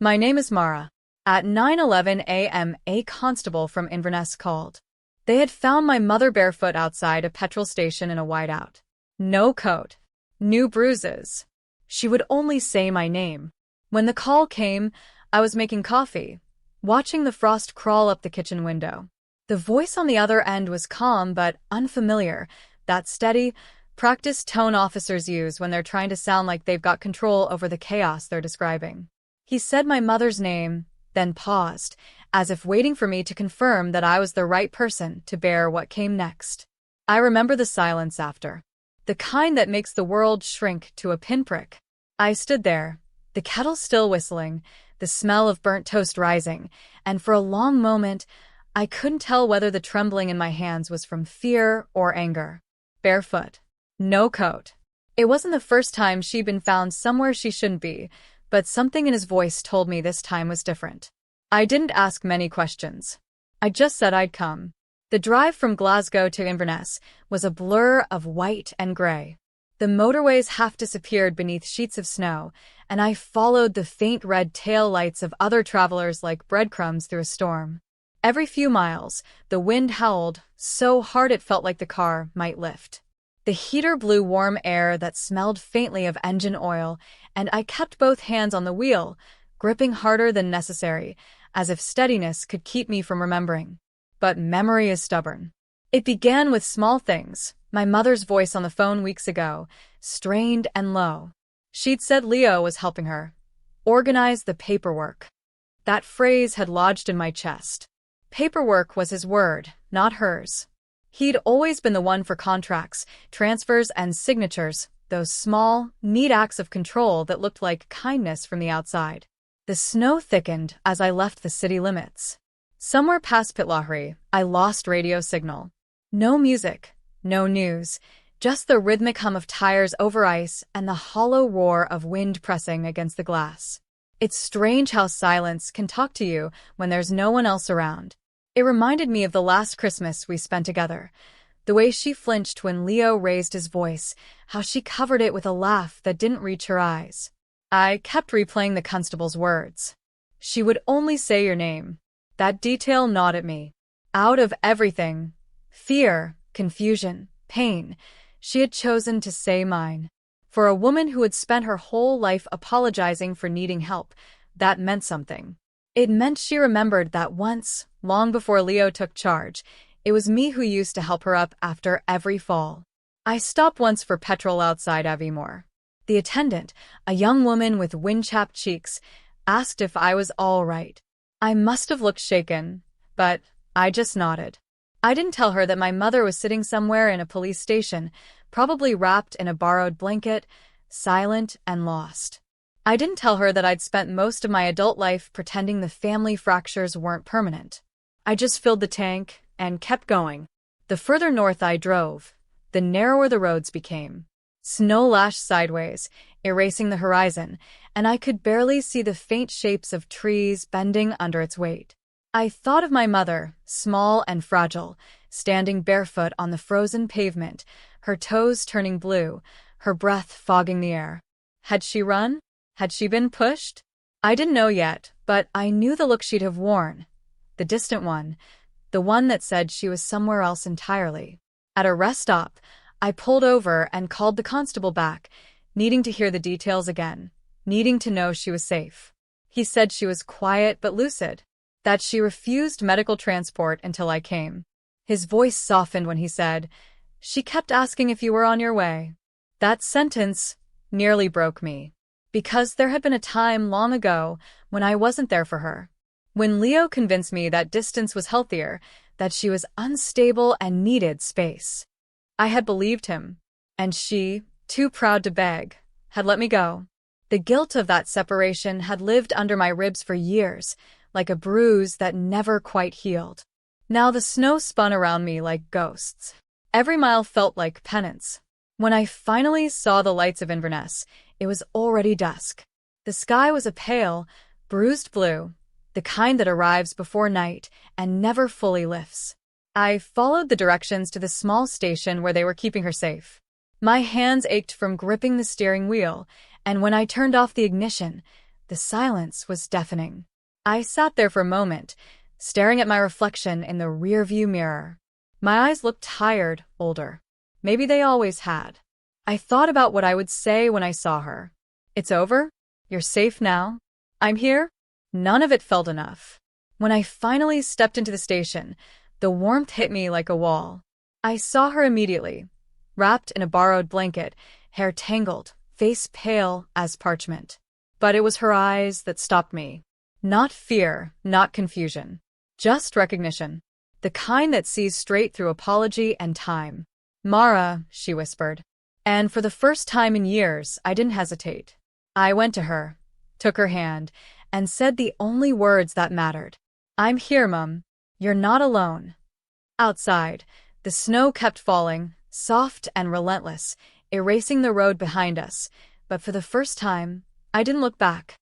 My name is Mara. At 9:11 a.m., a constable from Inverness called. They had found my mother barefoot outside a petrol station in a whiteout. No coat. New bruises. She would only say my name. When the call came, I was making coffee, watching the frost crawl up the kitchen window. The voice on the other end was calm but unfamiliar, that steady, practiced tone officers use when they're trying to sound like they've got control over the chaos they're describing. He said my mother's name, then paused, as if waiting for me to confirm that I was the right person to bear what came next. I remember the silence after. The kind that makes the world shrink to a pinprick. I stood there, the kettle still whistling, the smell of burnt toast rising, and for a long moment, I couldn't tell whether the trembling in my hands was from fear or anger. Barefoot. No coat. It wasn't the first time she'd been found somewhere she shouldn't be, but something in his voice told me this time was different. I didn't ask many questions. I just said I'd come. The drive from Glasgow to Inverness was a blur of white and grey. The motorways half disappeared beneath sheets of snow, and I followed the faint red tail lights of other travelers like breadcrumbs through a storm. Every few miles, the wind howled so hard it felt like the car might lift. The heater blew warm air that smelled faintly of engine oil, and I kept both hands on the wheel, gripping harder than necessary, as if steadiness could keep me from remembering. But memory is stubborn. It began with small things, my mother's voice on the phone weeks ago, strained and low. She'd said Leo was helping her. Organize the paperwork. That phrase had lodged in my chest. Paperwork was his word, not hers. He'd always been the one for contracts, transfers, and signatures, those small, neat acts of control that looked like kindness from the outside. The snow thickened as I left the city limits. Somewhere past Pitlochry, I lost radio signal. No music, no news, just the rhythmic hum of tires over ice and the hollow roar of wind pressing against the glass. It's strange how silence can talk to you when there's no one else around. It reminded me of the last Christmas we spent together, the way she flinched when Leo raised his voice, how she covered it with a laugh that didn't reach her eyes. I kept replaying the constable's words. She would only say your name. That detail gnawed at me. Out of everything, fear, confusion, pain, she had chosen to say mine. For a woman who had spent her whole life apologizing for needing help, that meant something. It meant she remembered that once, long before Leo took charge, it was me who used to help her up after every fall. I stopped once for petrol outside Aviemore. The attendant, a young woman with wind-chapped cheeks, asked if I was all right. I must have looked shaken, but I just nodded. I didn't tell her that my mother was sitting somewhere in a police station, probably wrapped in a borrowed blanket, silent and lost. I didn't tell her that I'd spent most of my adult life pretending the family fractures weren't permanent. I just filled the tank and kept going. The further north I drove, the narrower the roads became. Snow lashed sideways, erasing the horizon, and I could barely see the faint shapes of trees bending under its weight. I thought of my mother, small and fragile, standing barefoot on the frozen pavement, her toes turning blue, her breath fogging the air. Had she run? Had she been pushed? I didn't know yet, but I knew the look she'd have worn. The distant one. The one that said she was somewhere else entirely. At a rest stop, I pulled over and called the constable back, needing to hear the details again, needing to know she was safe. He said she was quiet but lucid, that she refused medical transport until I came. His voice softened when he said, "She kept asking if you were on your way." That sentence nearly broke me. Because there had been a time long ago when I wasn't there for her. When Leo convinced me that distance was healthier, that she was unstable and needed space. I had believed him, and she, too proud to beg, had let me go. The guilt of that separation had lived under my ribs for years, like a bruise that never quite healed. Now the snow spun around me like ghosts. Every mile felt like penance. When I finally saw the lights of Inverness, it was already dusk. The sky was a pale, bruised blue, the kind that arrives before night and never fully lifts. I followed the directions to the small station where they were keeping her safe. My hands ached from gripping the steering wheel, and when I turned off the ignition, the The silence was deafening. I sat there for a moment, staring at my reflection in the rearview mirror. My eyes looked tired, older. Maybe they always had. I thought about what I would say when I saw her. It's over? You're safe now? I'm here? None of it felt enough. When I finally stepped into the station, the warmth hit me like a wall. I saw her immediately, wrapped in a borrowed blanket, hair tangled, face pale as parchment. But it was her eyes that stopped me. Not fear, not confusion. Just recognition. The kind that sees straight through apology and time. "Mara," she whispered. And for the first time in years, I didn't hesitate. I went to her, took her hand, and said the only words that mattered. "I'm here, Mum. You're not alone." Outside, the snow kept falling, soft and relentless, erasing the road behind us, but for the first time, I didn't look back.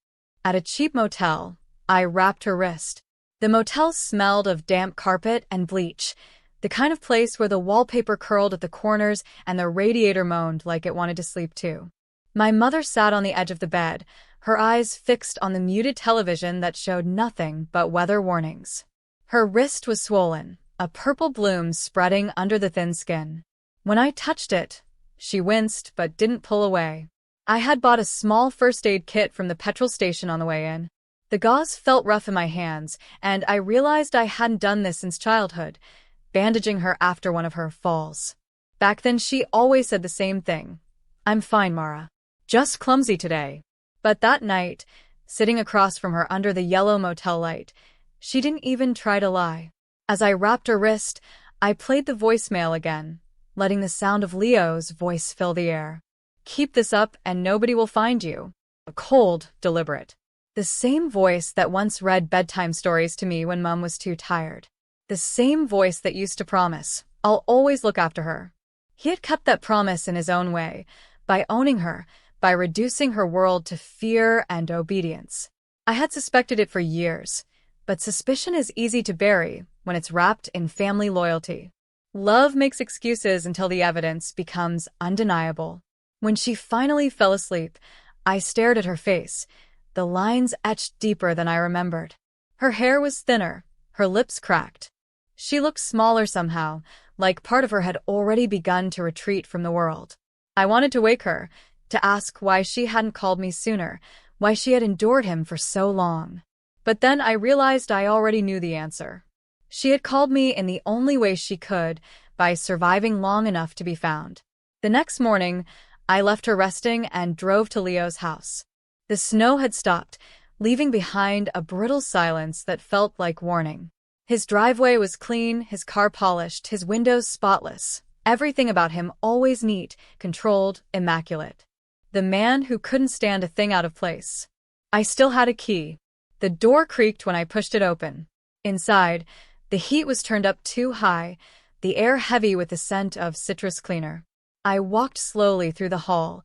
At a cheap motel, I wrapped her wrist. The motel smelled of damp carpet and bleach, the kind of place where the wallpaper curled at the corners and the radiator moaned like it wanted to sleep too. My mother sat on the edge of the bed, her eyes fixed on the muted television that showed nothing but weather warnings. Her wrist was swollen, a purple bloom spreading under the thin skin. When I touched it, she winced but didn't pull away. I had bought a small first aid kit from the petrol station on the way in. The gauze felt rough in my hands, and I realized I hadn't done this since childhood, bandaging her after one of her falls. Back then she always said the same thing. "I'm fine, Mara. Just clumsy today." But that night, sitting across from her under the yellow motel light, she didn't even try to lie. As I wrapped her wrist, I played the voicemail again, letting the sound of Leo's voice fill the air. "Keep this up and nobody will find you." A cold, deliberate. The same voice that once read bedtime stories to me when Mum was too tired. The same voice that used to promise, "I'll always look after her." He had kept that promise in his own way, by owning her, by reducing her world to fear and obedience. I had suspected it for years, but suspicion is easy to bury when it's wrapped in family loyalty. Love makes excuses until the evidence becomes undeniable. When she finally fell asleep, I stared at her face, the lines etched deeper than I remembered. Her hair was thinner, her lips cracked. She looked smaller somehow, like part of her had already begun to retreat from the world. I wanted to wake her, to ask why she hadn't called me sooner, why she had endured him for so long. But then I realized I already knew the answer. She had called me in the only way she could, by surviving long enough to be found. The next morning, I left her resting and drove to Leo's house. The snow had stopped, leaving behind a brittle silence that felt like warning. His driveway was clean, his car polished, his windows spotless. Everything about him always neat, controlled, immaculate. The man who couldn't stand a thing out of place. I still had a key. The door creaked when I pushed it open. Inside, the heat was turned up too high, the air heavy with the scent of citrus cleaner. I walked slowly through the hall,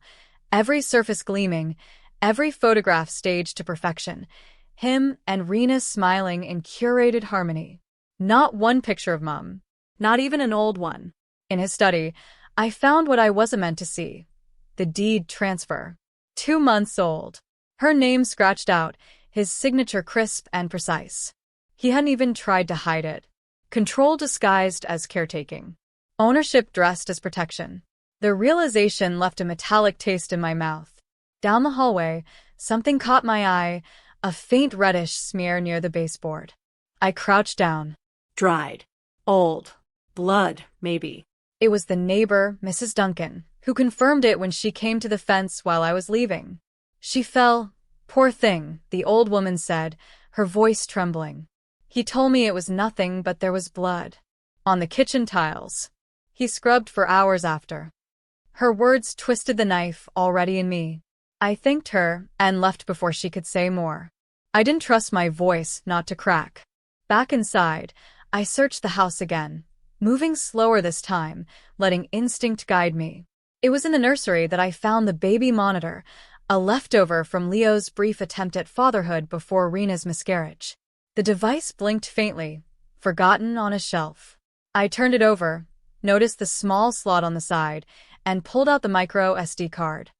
every surface gleaming, every photograph staged to perfection, him and Rena smiling in curated harmony. Not one picture of Mum, not even an old one. In his study, I found what I wasn't meant to see. The deed transfer. 2 months old. Her name scratched out, his signature crisp and precise. He hadn't even tried to hide it. Control disguised as caretaking. Ownership dressed as protection. The realization left a metallic taste in my mouth. Down the hallway, something caught my eye, a faint reddish smear near the baseboard. I crouched down. Dried. Old. Blood, maybe. It was the neighbor, Mrs. Duncan, who confirmed it when she came to the fence while I was leaving. She fell. "Poor thing," the old woman said, her voice trembling. "He told me it was nothing but there was blood. On the kitchen tiles. He scrubbed for hours after." Her words twisted the knife already in me. I thanked her and left before she could say more. I didn't trust my voice not to crack. Back inside, I searched the house again, moving slower this time, letting instinct guide me. It was in the nursery that I found the baby monitor, a leftover from Leo's brief attempt at fatherhood before Rena's miscarriage. The device blinked faintly, forgotten on a shelf. I turned it over, noticed the small slot on the side, and pulled out the micro SD card.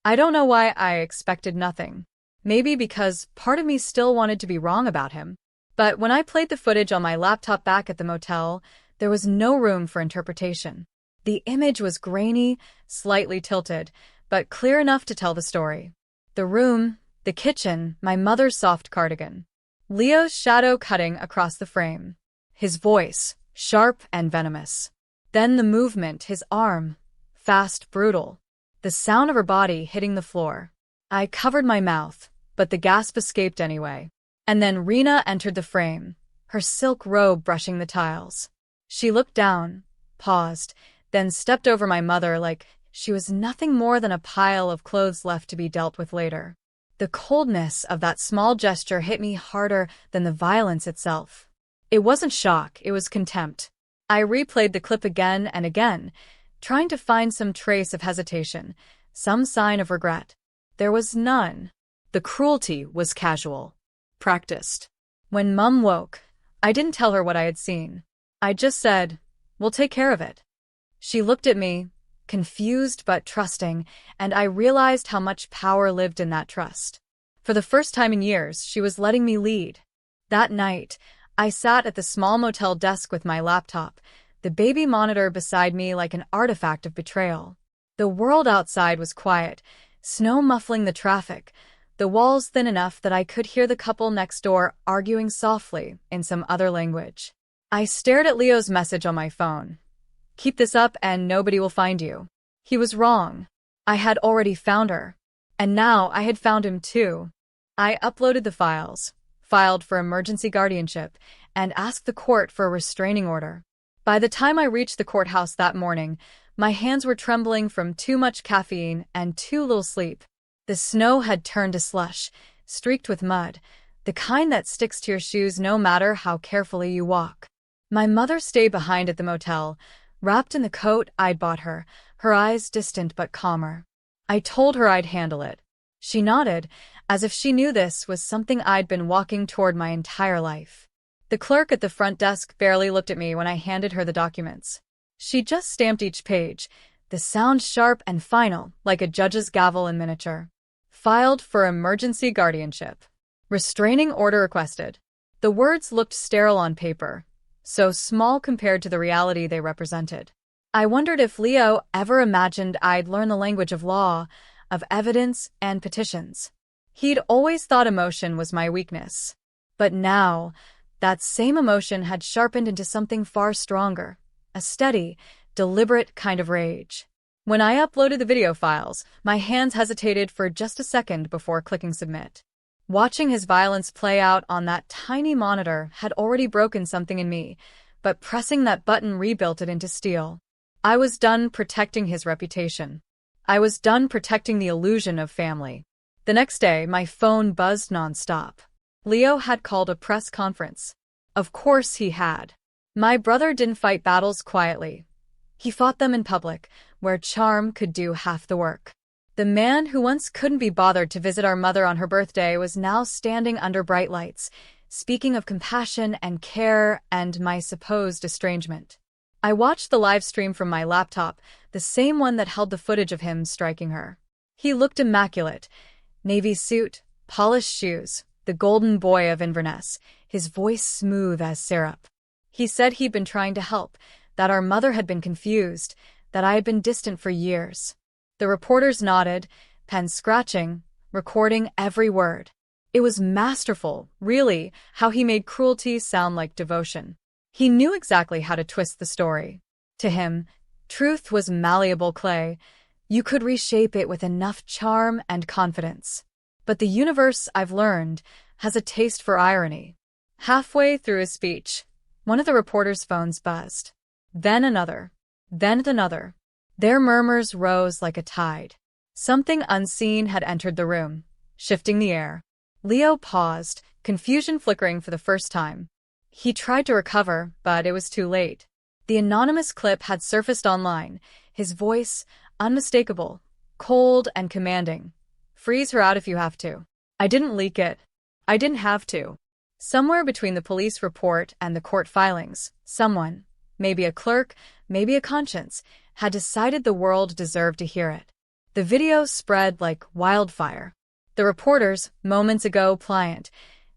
I don't know why I expected nothing. Maybe because part of me still wanted to be wrong about him. But when I played the footage on my laptop back at the motel, there was no room for interpretation. The image was grainy, slightly tilted, but clear enough to tell the story. The room, the kitchen, my mother's soft cardigan. Leo's shadow cutting across the frame. His voice, sharp and venomous. Then the movement, his arm, fast, brutal. The sound of her body hitting the floor. I covered my mouth, but the gasp escaped anyway. And then Rena entered the frame, her silk robe brushing the tiles. She looked down, paused, then stepped over my mother like she was nothing more than a pile of clothes left to be dealt with later. The coldness of that small gesture hit me harder than the violence itself. It wasn't shock, it was contempt. I replayed the clip again and again, trying to find some trace of hesitation, some sign of regret. There was none. The cruelty was casual, practiced. When Mum woke, I didn't tell her what I had seen. I just said, "We'll take care of it." She looked at me, confused but trusting, and I realized how much power lived in that trust. For the first time in years, she was letting me lead. That night, I sat at the small motel desk with my laptop, the baby monitor beside me like an artifact of betrayal. The world outside was quiet, snow muffling the traffic, the walls thin enough that I could hear the couple next door arguing softly in some other language. I stared at Leo's message on my phone. "Keep this up and nobody will find you." He was wrong. I had already found her. And now I had found him too. I uploaded the files, filed for emergency guardianship, and asked the court for a restraining order. By the time I reached the courthouse that morning, my hands were trembling from too much caffeine and too little sleep. The snow had turned to slush, streaked with mud, the kind that sticks to your shoes no matter how carefully you walk. My mother stayed behind at the motel, wrapped in the coat I'd bought her, her eyes distant but calmer. I told her I'd handle it. She nodded, as if she knew this was something I'd been walking toward my entire life. The clerk at the front desk barely looked at me when I handed her the documents. She just stamped each page, the sound sharp and final, like a judge's gavel in miniature. Filed for emergency guardianship. Restraining order requested. The words looked sterile on paper, so small compared to the reality they represented. I wondered if Leo ever imagined I'd learn the language of law, of evidence, and petitions. He'd always thought emotion was my weakness. But now, that same emotion had sharpened into something far stronger, a steady, deliberate kind of rage. When I uploaded the video files, my hands hesitated for just a second before clicking submit. Watching his violence play out on that tiny monitor had already broken something in me, but pressing that button rebuilt it into steel. I was done protecting his reputation. I was done protecting the illusion of family. The next day, my phone buzzed nonstop. Leo had called a press conference. Of course he had. My brother didn't fight battles quietly. He fought them in public, where charm could do half the work. The man who once couldn't be bothered to visit our mother on her birthday was now standing under bright lights, speaking of compassion and care and my supposed estrangement. I watched the live stream from my laptop, the same one that held the footage of him striking her. He looked immaculate. Navy suit, polished shoes, the golden boy of Inverness, his voice smooth as syrup. He said he'd been trying to help, that our mother had been confused, that I had been distant for years. The reporters nodded, pen scratching, recording every word. It was masterful, really, how he made cruelty sound like devotion. He knew exactly how to twist the story. To him, truth was malleable clay. You could reshape it with enough charm and confidence. But the universe, I've learned, has a taste for irony. Halfway through his speech, one of the reporters' phones buzzed. Then another. Then another. Their murmurs rose like a tide. Something unseen had entered the room, shifting the air. Leo paused, confusion flickering for the first time. He tried to recover, but it was too late. The anonymous clip had surfaced online, his voice unmistakable, cold and commanding. "Freeze her out if you have to." I didn't leak it. I didn't have to. Somewhere between the police report and the court filings, someone, maybe a clerk, maybe a conscience, had decided the world deserved to hear it. The video spread like wildfire. The reporters, moments ago pliant,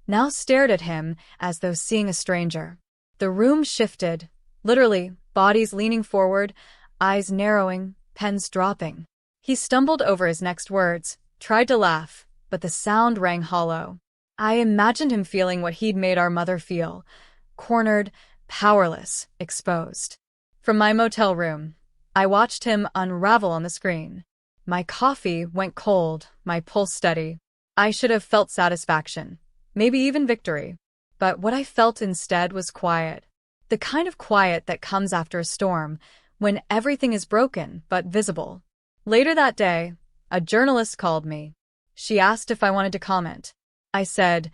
now stared at him as though seeing a stranger. The room shifted, literally, bodies leaning forward, eyes narrowing, pens dropping. He stumbled over his next words, tried to laugh, but the sound rang hollow. I imagined him feeling what he'd made our mother feel, cornered, powerless, exposed. From my motel room, I watched him unravel on the screen. My coffee went cold, my pulse steady. I should have felt satisfaction, maybe even victory. But what I felt instead was quiet. The kind of quiet that comes after a storm, when everything is broken but visible. Later that day, a journalist called me. She asked if I wanted to comment. I said,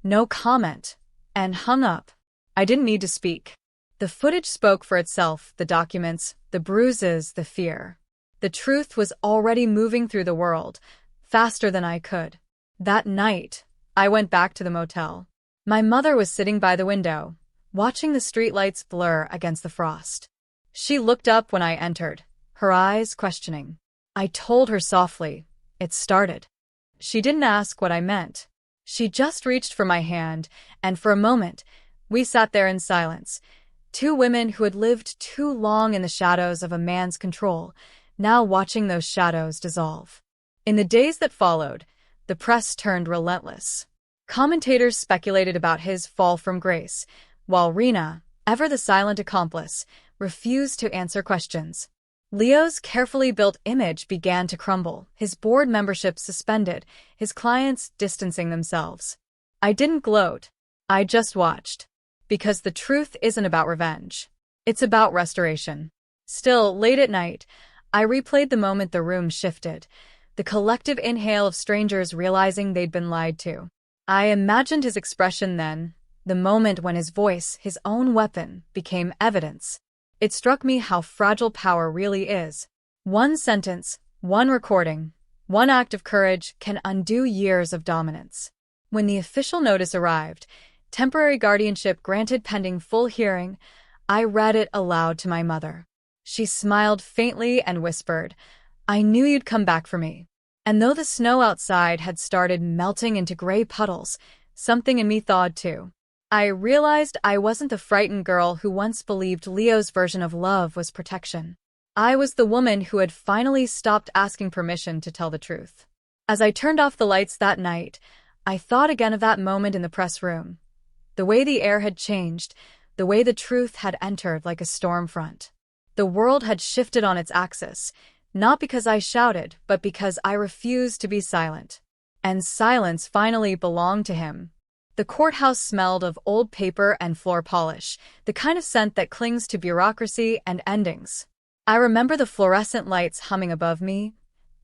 "No comment," and hung up. I didn't need to speak. The footage spoke for itself, the documents, the bruises, the fear. The truth was already moving through the world, faster than I could. That night, I went back to the motel. My mother was sitting by the window, watching the streetlights blur against the frost. She looked up when I entered, her eyes questioning. I told her softly, "It started." She didn't ask what I meant. She just reached for my hand, and for a moment, we sat there in silence. Two women who had lived too long in the shadows of a man's control, now watching those shadows dissolve. In the days that followed, the press turned relentless. Commentators speculated about his fall from grace, while Rena, ever the silent accomplice, refused to answer questions. Leo's carefully built image began to crumble, his board membership suspended, his clients distancing themselves. I didn't gloat. I just watched. Because the truth isn't about revenge. It's about restoration. Still, late at night, I replayed the moment the room shifted, the collective inhale of strangers realizing they'd been lied to. I imagined his expression then, the moment when his voice, his own weapon, became evidence. It struck me how fragile power really is. One sentence, one recording, one act of courage can undo years of dominance. When the official notice arrived, temporary guardianship granted pending full hearing, I read it aloud to my mother. She smiled faintly and whispered, "I knew you'd come back for me." And though the snow outside had started melting into gray puddles, something in me thawed too. I realized I wasn't the frightened girl who once believed Leo's version of love was protection. I was the woman who had finally stopped asking permission to tell the truth. As I turned off the lights that night, I thought again of that moment in the press room. The way the air had changed, the way the truth had entered like a storm front. The world had shifted on its axis, not because I shouted, but because I refused to be silent. And silence finally belonged to him. The courthouse smelled of old paper and floor polish, the kind of scent that clings to bureaucracy and endings. I remember the fluorescent lights humming above me,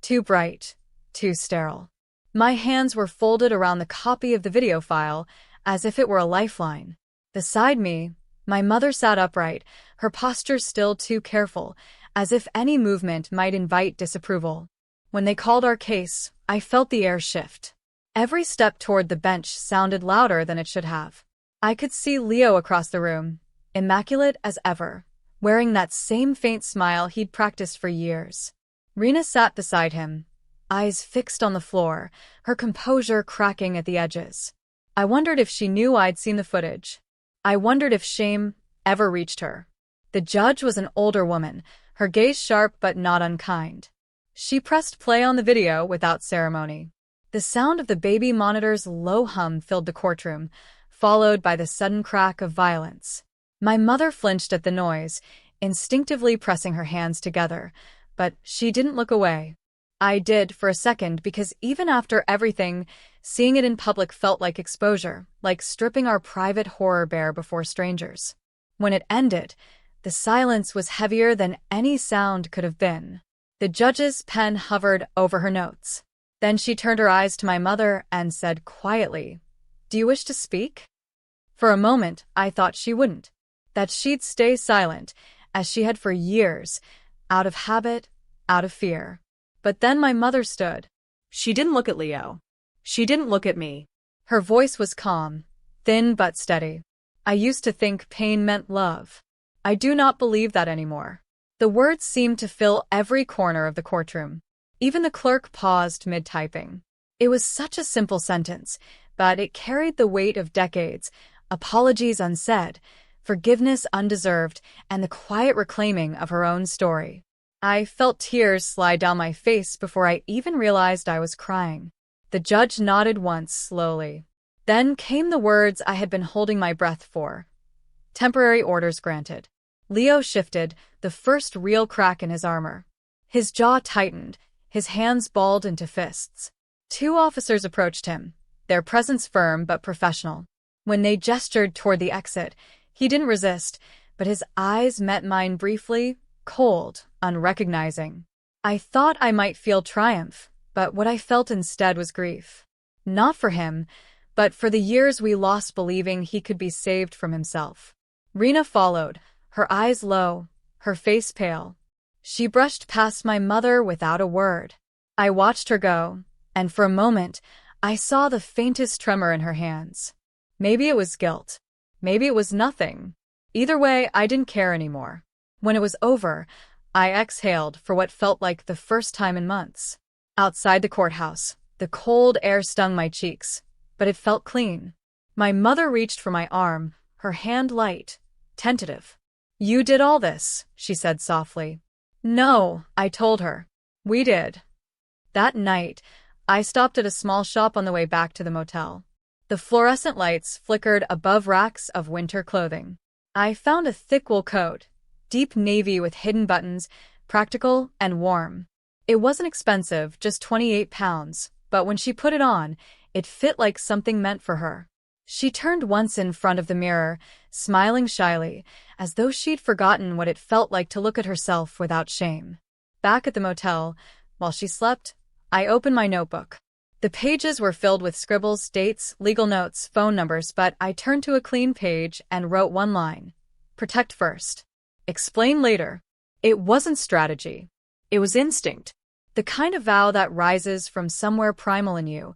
too bright, too sterile. My hands were folded around the copy of the video file, as if it were a lifeline. Beside me, my mother sat upright, her posture still too careful, as if any movement might invite disapproval. When they called our case, I felt the air shift. Every step toward the bench sounded louder than it should have. I could see Leo across the room, immaculate as ever, wearing that same faint smile he'd practiced for years. Rena sat beside him, eyes fixed on the floor, her composure cracking at the edges. I wondered if she knew I'd seen the footage. I wondered if shame ever reached her. The judge was an older woman, her gaze sharp but not unkind. She pressed play on the video without ceremony. The sound of the baby monitor's low hum filled the courtroom, followed by the sudden crack of violence. My mother flinched at the noise, instinctively pressing her hands together, but she didn't look away. I did for a second because even after everything, seeing it in public felt like exposure, like stripping our private horror bare before strangers. When it ended, the silence was heavier than any sound could have been. The judge's pen hovered over her notes. Then she turned her eyes to my mother and said quietly, "Do you wish to speak?" For a moment, I thought she wouldn't, that she'd stay silent, as she had for years, out of habit, out of fear. But then my mother stood. She didn't look at Leo. She didn't look at me. Her voice was calm, thin but steady. I used to think pain meant love. I do not believe that anymore. The words seemed to fill every corner of the courtroom. Even the clerk paused mid-typing. It was such a simple sentence, but it carried the weight of decades, apologies unsaid, forgiveness undeserved, and the quiet reclaiming of her own story. I felt tears slide down my face before I even realized I was crying. The judge nodded once slowly. Then came the words I had been holding my breath for. Temporary orders granted. Leo shifted, the first real crack in his armor. His jaw tightened, his hands balled into fists. Two officers approached him, their presence firm but professional. When they gestured toward the exit, he didn't resist, but his eyes met mine briefly, cold, unrecognizing. I thought I might feel triumph, but what I felt instead was grief. Not for him, but for the years we lost believing he could be saved from himself. Rena followed, her eyes low, her face pale. She brushed past my mother without a word. I watched her go, and for a moment, I saw the faintest tremor in her hands. Maybe it was guilt. Maybe it was nothing. Either way, I didn't care anymore. When it was over, I exhaled for what felt like the first time in months. Outside the courthouse, the cold air stung my cheeks, but it felt clean. My mother reached for my arm, her hand light, tentative. "You did all this," she said softly. "No," I told her. "We did." That night, I stopped at a small shop on the way back to the motel. The fluorescent lights flickered above racks of winter clothing. I found a thick wool coat, deep navy with hidden buttons, practical and warm. It wasn't expensive, just 28 pounds, but when she put it on, it fit like something meant for her. She turned once in front of the mirror, smiling shyly, as though she'd forgotten what it felt like to look at herself without shame. Back at the motel, while she slept, I opened my notebook. The pages were filled with scribbles, dates, legal notes, phone numbers, but I turned to a clean page and wrote one line. Protect first. Explain later. It wasn't strategy. It was instinct. The kind of vow that rises from somewhere primal in you,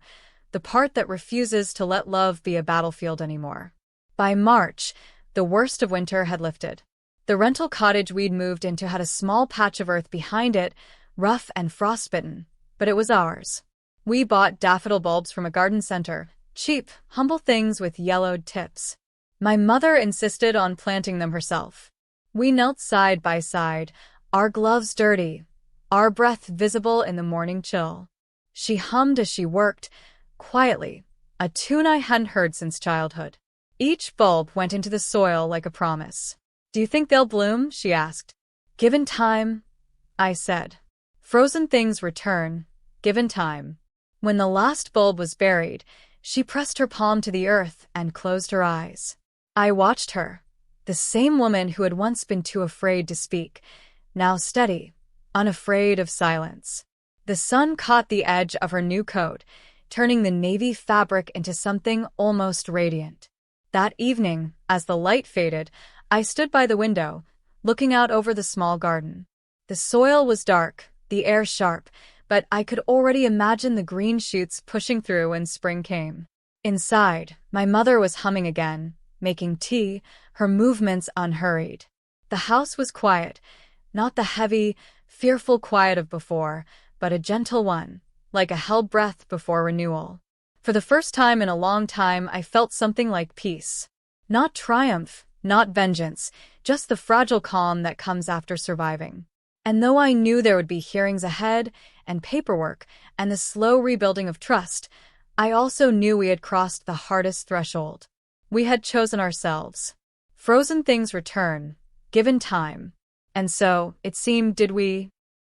the part that refuses to let love be a battlefield anymore. By March, the worst of winter had lifted. The rental cottage we'd moved into had a small patch of earth behind it, rough and frostbitten, but it was ours. We bought daffodil bulbs from a garden center, cheap, humble things with yellowed tips. My mother insisted on planting them herself. We knelt side by side, our gloves dirty, our breath visible in the morning chill. She hummed as she worked, quietly, a tune I hadn't heard since childhood. Each bulb went into the soil like a promise. "Do you think they'll bloom?" she asked. "Given time," I said. "Frozen things return, given time." When the last bulb was buried, she pressed her palm to the earth and closed her eyes. I watched her, the same woman who had once been too afraid to speak, now steady, unafraid of silence. The sun caught the edge of her new coat, turning the navy fabric into something almost radiant. That evening, as the light faded, I stood by the window, looking out over the small garden. The soil was dark, the air sharp, but I could already imagine the green shoots pushing through when spring came. Inside, my mother was humming again, making tea, her movements unhurried. The house was quiet, not the heavy, fearful quiet of before, but a gentle one, like a held breath before renewal. For the first time in a long time, I felt something like peace. Not triumph, not vengeance, just the fragile calm that comes after surviving. And though I knew there would be hearings ahead, and paperwork, and the slow rebuilding of trust, I also knew we had crossed the hardest threshold. We had chosen ourselves. Frozen things return, given time. And so, it seemed, did we?